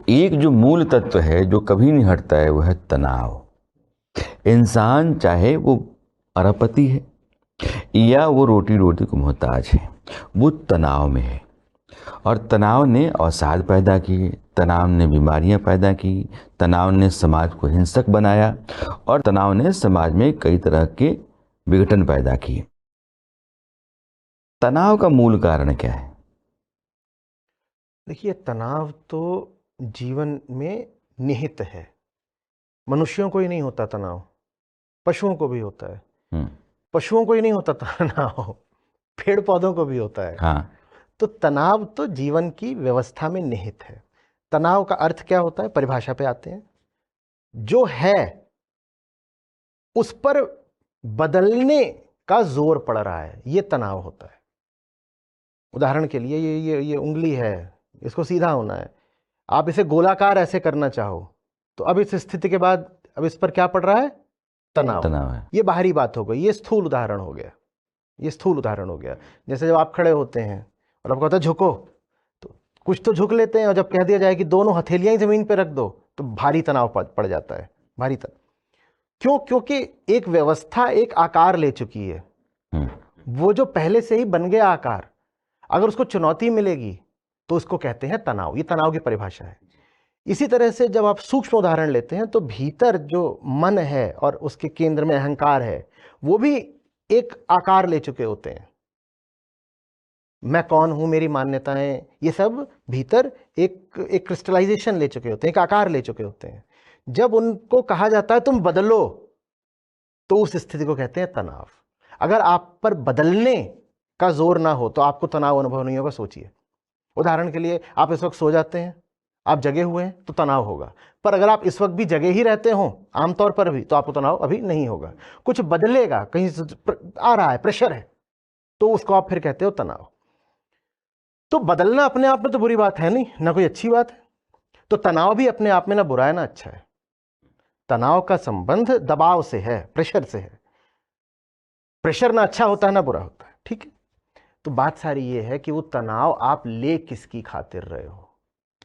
एक जो मूल तत्व है जो कभी नहीं हटता है वो है तनाव। इंसान चाहे वो अरबपति है या वो रोटी रोटी को मोहताज है, वो तनाव में है। और तनाव ने अवसाद पैदा किए, तनाव ने बीमारियां पैदा की, तनाव ने समाज को हिंसक बनाया और तनाव ने समाज में कई तरह के विघटन पैदा किए। तनाव का मूल कारण क्या है? देखिए, तनाव तो जीवन में निहित है। मनुष्यों को ही नहीं होता तनाव, पशुओं को भी होता है। पशुओं को ही नहीं होता तनाव, पेड़ पौधों को भी होता है। हाँ। तो तनाव तो जीवन की व्यवस्था में निहित है। तनाव का अर्थ क्या होता है, परिभाषा पे आते हैं। जो है उस पर बदलने का जोर पड़ रहा है, ये तनाव होता है। उदाहरण के लिए ये उंगली है, इसको सीधा होना है। आप इसे गोलाकार ऐसे करना चाहो तो अब इस स्थिति के बाद अब इस पर क्या पड़ रहा है, तनाव है। ये बाहरी बात हो गई, ये स्थूल उदाहरण हो गया। ये स्थूल उदाहरण हो गया। जैसे जब आप खड़े होते हैं और आपको कहता है झुको, तो कुछ तो झुक लेते हैं, और जब कह दिया जाए कि दोनों हथेलियां ही जमीन पर रख दो तो भारी तनाव पड़ जाता है, भारी तनाव। क्यों? क्योंकि एक व्यवस्था एक आकार ले चुकी है। वो जो पहले से ही बन गया आकार, अगर उसको चुनौती मिलेगी तो उसको कहते हैं तनाव। ये तनाव की परिभाषा है। इसी तरह से जब आप सूक्ष्म उदाहरण लेते हैं तो भीतर जो मन है और उसके केंद्र में अहंकार है, वो भी एक आकार ले चुके होते हैं। मैं कौन हूं, मेरी मान्यताएं, ये सब भीतर एक क्रिस्टलाइजेशन ले चुके होते हैं, एक आकार ले चुके होते हैं। जब उनको कहा जाता है तुम बदलो, तो उस स्थिति को कहते हैं तनाव। अगर आप पर बदलने का जोर ना हो तो आपको तनाव अनुभव नहीं होगा। सोचिए, उदाहरण के लिए आप इस वक्त सो जाते हैं, आप जगे हुए हैं तो तनाव होगा। पर अगर आप इस वक्त भी जगे ही रहते हो आमतौर पर भी, तो आपको तनाव अभी नहीं होगा। कुछ बदलेगा, कहीं आ रहा है, प्रेशर है, तो उसको आप फिर कहते हो तनाव। तो बदलना अपने आप में तो बुरी बात है नहीं, ना कोई अच्छी बात है। तो तनाव भी अपने आप में ना बुरा है ना अच्छा है। तनाव का संबंध दबाव से है, प्रेशर से है। प्रेशर ना अच्छा होता है ना बुरा होता है, ठीक है। तो बात सारी ये है कि वो तनाव आप ले किसकी खातिर रहे हो।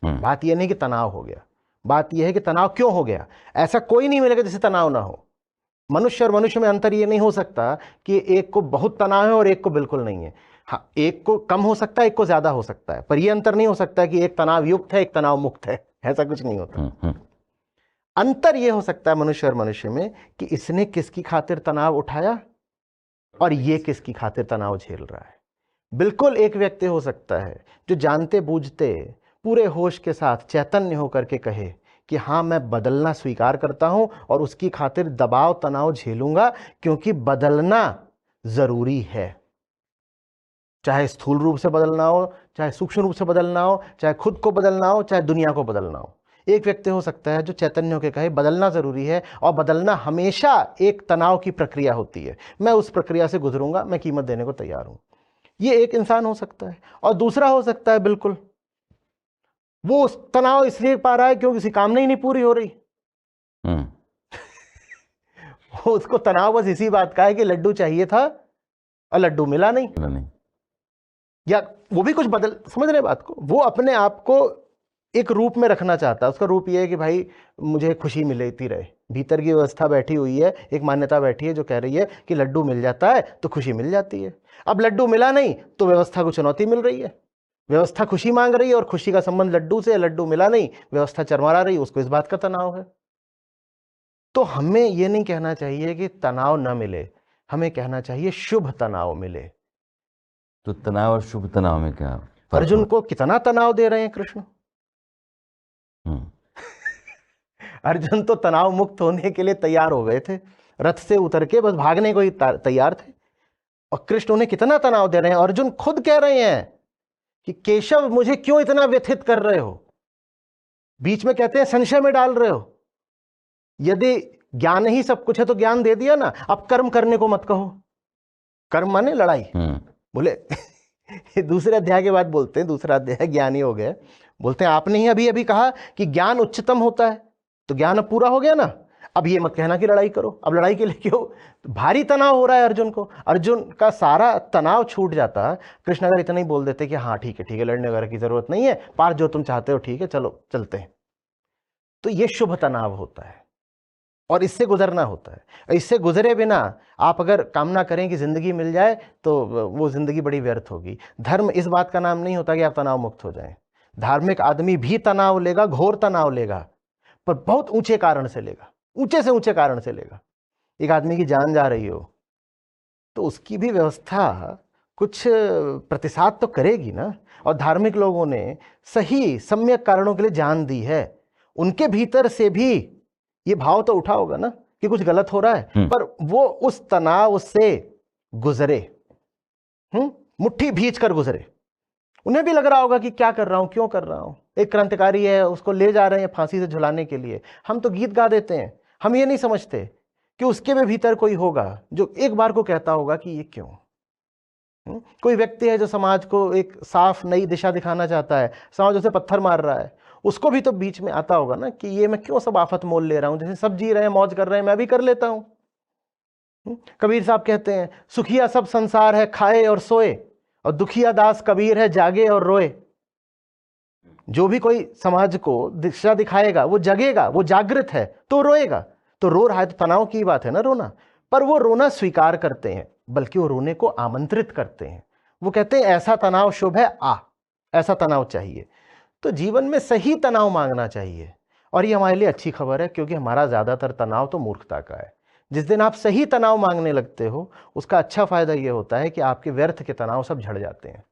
बात यह नहीं कि तनाव हो गया, बात यह है कि तनाव क्यों हो गया। ऐसा कोई नहीं मिलेगा जिसे तनाव ना हो। मनुष्य और मनुष्य में अंतर यह नहीं हो सकता कि एक को बहुत तनाव है और एक को बिल्कुल नहीं है। हाँ, एक को कम हो सकता है, एक को ज्यादा हो सकता है, पर यह अंतर नहीं हो सकता कि एक तनाव युक्त है एक तनाव मुक्त है। ऐसा कुछ नहीं होता। अंतर यह हो सकता है मनुष्य और मनुष्य में कि इसने किसकी खातिर तनाव उठाया और यह किसकी खातिर तनाव झेल रहा है। बिल्कुल एक व्यक्ति हो सकता है जो जानते बूझते पूरे होश के साथ चैतन्य होकर के कहे कि हाँ, मैं बदलना स्वीकार करता हूं और उसकी खातिर दबाव तनाव झेलूंगा, क्योंकि बदलना जरूरी है। चाहे स्थूल रूप से बदलना हो, चाहे सूक्ष्म रूप से बदलना हो, चाहे खुद को बदलना हो, चाहे दुनिया को बदलना हो। एक व्यक्ति हो सकता है जो चैतन्य होकर कहे बदलना जरूरी है, और बदलना हमेशा एक तनाव की प्रक्रिया होती है, मैं उस प्रक्रिया से गुजरूंगा, मैं कीमत देने को तैयार हूं। ये एक इंसान हो सकता है। और दूसरा हो सकता है बिल्कुल वो तनाव इसलिए पा रहा है क्योंकि उसकी कामना ही नहीं पूरी हो रही। उसको तनाव बस इसी बात का है कि लड्डू चाहिए था और लड्डू मिला नहीं। या वो भी कुछ बदल, समझ रहे बात को, वो अपने आप को एक रूप में रखना चाहता है। उसका रूप ये है कि भाई मुझे खुशी मिलती रहे। भीतर की व्यवस्था बैठी हुई है, एक मान्यता बैठी है जो कह रही है कि लड्डू मिल जाता है तो खुशी मिल जाती है। अब लड्डू मिला नहीं तो व्यवस्था को चुनौती मिल रही है। व्यवस्था खुशी मांग रही है और खुशी का संबंध लड्डू से, लड्डू मिला नहीं, व्यवस्था चरमरा रही, उसको इस बात का तनाव है। तो हमें यह नहीं कहना चाहिए कि तनाव न मिले, हमें कहना चाहिए शुभ तनाव मिले। तो तनाव और शुभ तनाव में क्या फर्क? अर्जुन को कितना तनाव दे रहे हैं कृष्ण। अर्जुन तो तनाव मुक्त होने के लिए तैयार हो गए थे, रथ से उतर के बस भागने को ही तैयार थे, और कृष्ण उन्हें कितना तनाव दे रहे हैं। अर्जुन खुद कह रहे हैं कि केशव मुझे क्यों इतना व्यथित कर रहे हो। बीच में कहते हैं संशय में डाल रहे हो। यदि ज्ञान ही सब कुछ है तो ज्ञान दे दिया ना, अब कर्म करने को मत कहो। कर्म माने लड़ाई। बोले दूसरे अध्याय के बाद बोलते हैं, दूसरा अध्याय ज्ञान ही हो गया, बोलते हैं आपने ही अभी अभी कहा कि ज्ञान उच्चतम होता है, तो ज्ञान अब पूरा हो गया ना, अब ये मत कहना कि लड़ाई करो। अब लड़ाई के लिए क्यों? तो भारी तनाव हो रहा है अर्जुन को। अर्जुन का सारा तनाव छूट जाता। कृष्ण अगर इतना ही बोल देते कि हाँ ठीक है लड़ने वगैरह की जरूरत नहीं है, पार जो तुम चाहते हो ठीक है, चलो चलते हैं, तो ये शुभ तनाव होता है और इससे गुजरना होता है। इससे गुजरे बिना आप अगर कामना करें कि ज़िंदगी मिल जाए तो वो ज़िंदगी बड़ी व्यर्थ होगी। धर्म इस बात का नाम नहीं होता कि आप तनाव मुक्त हो जाएं। धार्मिक आदमी भी तनाव लेगा, घोर तनाव लेगा, पर बहुत ऊंचे कारण से लेगा, ऊंचे से ऊंचे कारण से लेगा। एक आदमी की जान जा रही हो तो उसकी भी व्यवस्था कुछ प्रतिसाद तो करेगी ना। और धार्मिक लोगों ने सही सम्यक कारणों के लिए जान दी है, उनके भीतर से भी ये भाव तो उठा होगा ना कि कुछ गलत हो रहा है, पर वो उस तनाव से गुजरे, मुट्ठी भींच कर गुजरे। उन्हें भी लग रहा होगा कि क्या कर रहा हूं, क्यों कर रहा हूं। एक क्रांतिकारी है, उसको ले जा रहे हैं फांसी से झुलाने के लिए। हम तो गीत गा देते हैं, हम ये नहीं समझते कि उसके भी भीतर कोई होगा जो एक बार को कहता होगा कि ये क्यों। कोई व्यक्ति है जो समाज को एक साफ नई दिशा दिखाना चाहता है, समाज उसे पत्थर मार रहा है, उसको भी तो बीच में आता होगा ना कि ये मैं क्यों सब आफत मोल ले रहा हूं, जैसे सब जी रहे हैं, मौज कर रहे हैं, मैं भी कर लेता हूं। कबीर साहब कहते हैं, सुखिया सब संसार है खाए और सोए, और दुखिया दास कबीर है जागे और रोए। जो भी कोई समाज को दिशा दिखाएगा वो जगेगा, वो जागृत है तो रोएगा। तो रो रहा है तो तनाव की बात है ना रोना, पर वो रोना स्वीकार करते हैं, बल्कि वो रोने को आमंत्रित करते हैं। वो कहते हैं ऐसा तनाव शुभ है, आ ऐसा तनाव चाहिए। तो जीवन में सही तनाव मांगना चाहिए, और ये हमारे लिए अच्छी खबर है, क्योंकि हमारा ज्यादातर तनाव तो मूर्खता का है। जिस दिन आप सही तनाव मांगने लगते हो, उसका अच्छा फायदा ये होता है कि आपके व्यर्थ के तनाव सब झड़ जाते हैं।